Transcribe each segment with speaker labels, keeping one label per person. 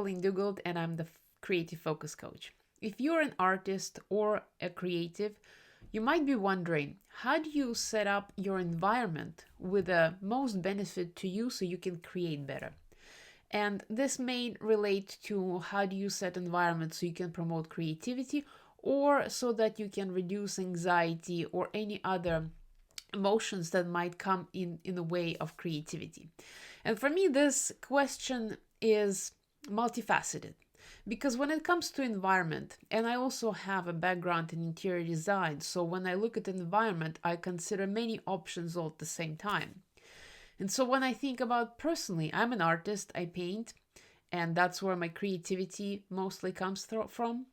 Speaker 1: Colleen Dugald, and I'm the Creative Focus Coach. If you're an artist or a creative, you might be wondering, how do you set up your environment with the most benefit to you so you can create better? And this may relate to how do you set environment so you can promote creativity, or so that you can reduce anxiety or any other emotions that might come in the way of creativity. And for me, this question is multifaceted, because when it comes to environment, and I also have a background in interior design, so when I look at environment, I consider many options all at the same time. And so when I think about personally, I'm an artist, I paint, and that's where my creativity mostly comes from.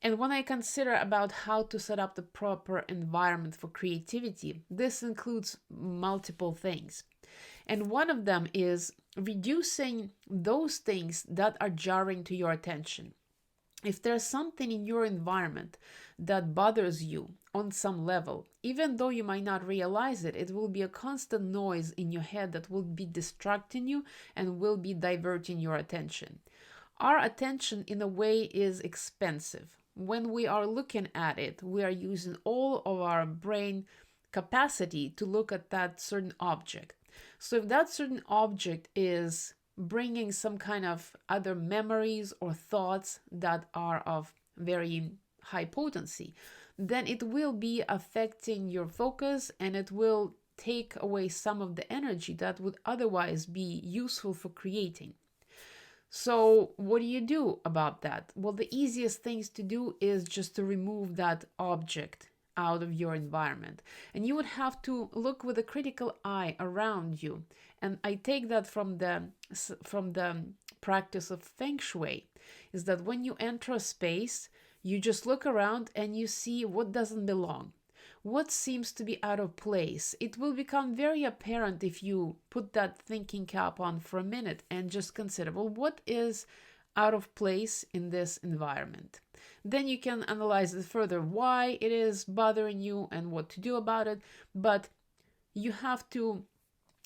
Speaker 1: And when I consider about how to set up the proper environment for creativity, this includes multiple things. And one of them is reducing those things that are jarring to your attention. If there's something in your environment that bothers you on some level, even though you might not realize it, it will be a constant noise in your head that will be distracting you and will be diverting your attention. Our attention, in a way, is expensive. When we are looking at it, we are using all of our brain capacity to look at that certain object. So if that certain object is bringing some kind of other memories or thoughts that are of very high potency, then it will be affecting your focus, and it will take away some of the energy that would otherwise be useful for creating. So what do you do about that? Well, the easiest things to do is just to remove that object out of your environment. And you would have to look with a critical eye around you. And I take that from the practice of Feng Shui, is that when you enter a space, you just look around and you see what doesn't belong. What seems to be out of place? It will become very apparent if you put that thinking cap on for a minute and just consider, well, what is out of place in this environment? Then you can analyze it further, why it is bothering you and what to do about it. But you have to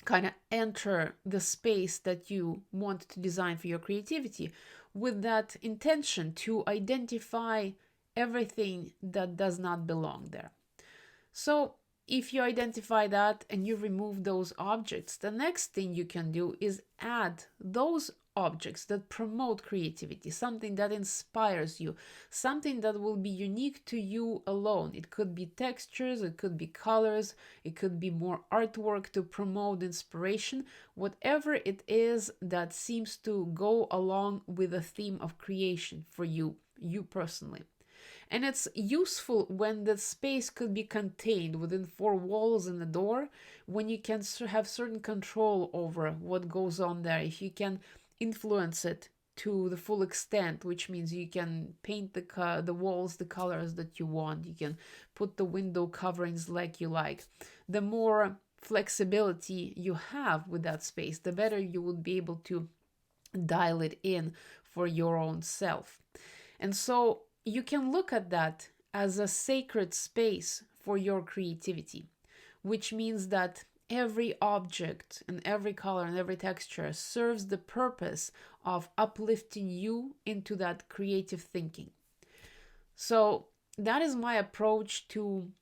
Speaker 1: kind of enter the space that you want to design for your creativity with that intention to identify everything that does not belong there. So if you identify that and you remove those objects, the next thing you can do is add those objects that promote creativity, something that inspires you, something that will be unique to you alone. It could be textures, it could be colors, it could be more artwork to promote inspiration, whatever it is that seems to go along with the theme of creation for you personally. And it's useful when the space could be contained within four walls and a door, when you can have certain control over what goes on there. If you can influence it to the full extent, which means you can paint the walls the colors that you want, you can put the window coverings like you like. The more flexibility you have with that space, the better you would be able to dial it in for your own self. And so you can look at that as a sacred space for your creativity, which means that every object and every color and every texture serves the purpose of uplifting you into that creative thinking. So that is my approach to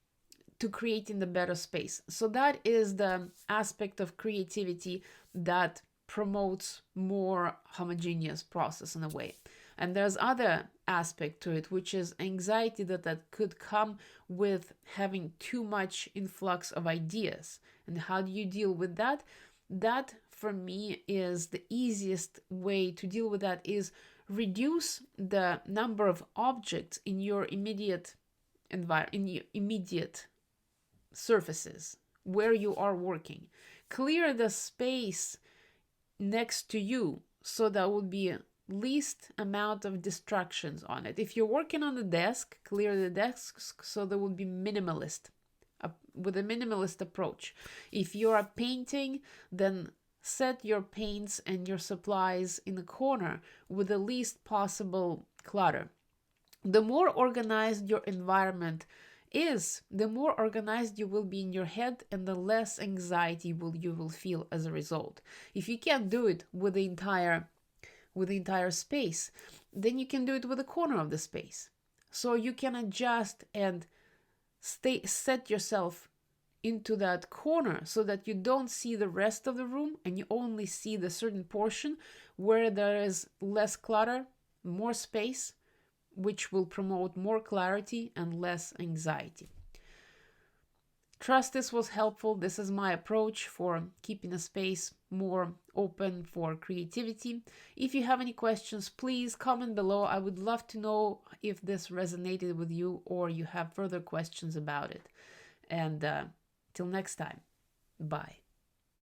Speaker 1: creating the better space. So that is the aspect of creativity that promotes more homogeneous process in a way. And there's other aspect to it, which is anxiety that could come with having too much influx of ideas. And how do you deal with that? That, for me, is the easiest way to deal with that, is reduce the number of objects in your immediate surfaces where you are working. Clear the space next to you so that would be least amount of distractions on it. If you're working on the desk, clear the desks so there would be with a minimalist approach. If you are painting, then set your paints and your supplies in a corner with the least possible clutter. The more organized your environment is, the more organized you will be in your head, and the less anxiety you will feel as a result. If you can't do it with the entire with the entire space, then you can do it with a corner of the space. So you can adjust and set yourself into that corner so that you don't see the rest of the room and you only see the certain portion where there is less clutter, more space, which will promote more clarity and less anxiety. Trust this was helpful. This is my approach for keeping a space more open for creativity. If you have any questions, please comment below. I would love to know if this resonated with you or you have further questions about it. And till next time, bye.